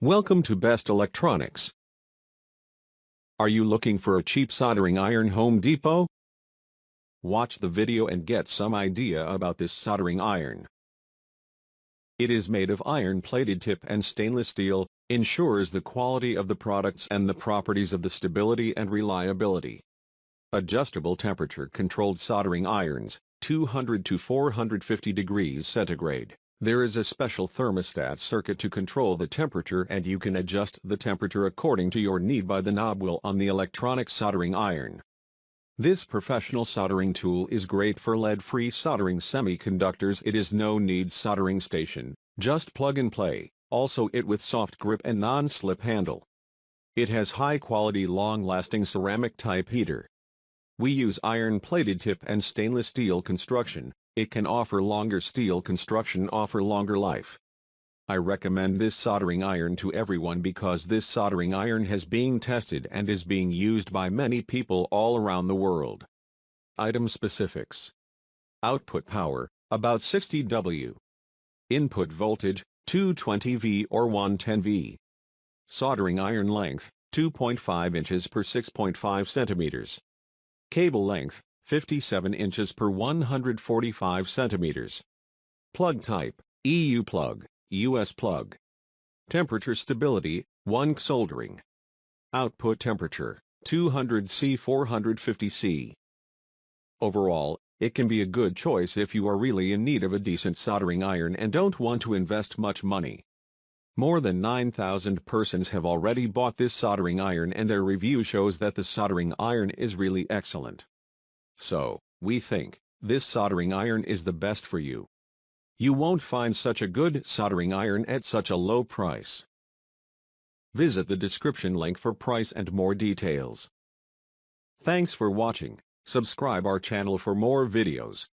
Welcome to Best Electronics. Are you looking for a cheap soldering iron Home Depot? Watch the video and get some idea about this soldering iron. It is made of iron-plated tip and stainless steel, ensures the quality of the products and the properties of the stability and reliability. Adjustable temperature-controlled soldering irons, 200 to 450 degrees centigrade. There is a special thermostat circuit to control the temperature, and you can adjust the temperature according to your need by the knob wheel on the electronic soldering iron. This professional soldering tool is great for lead-free soldering semiconductors. It is no-need soldering station, just plug and play, also it with soft grip and non-slip handle. It has high-quality long-lasting ceramic type heater. We use iron-plated tip and stainless steel construction. It can offer longer steel construction, offer longer life. I recommend this soldering iron to everyone because this soldering iron has been tested and is being used by many people all around the world. Item specifics. Output power, about 60 W. Input voltage, 220 V or 110 V. Soldering iron length, 2.5 inches per 6.5 centimeters. Cable length, 57 inches per 145 centimeters. Plug type, EU plug, US plug. Temperature stability, 1 soldering. Output temperature, 200 C 450 C. Overall, it can be a good choice if you are really in need of a decent soldering iron and don't want to invest much money. More than 9,000 persons have already bought this soldering iron, and their review shows that the soldering iron is really excellent. So, we think this soldering iron is the best for you. You won't find such a good soldering iron at such a low price. Visit the description link for price and more details. Thanks for watching. Subscribe our channel for more videos.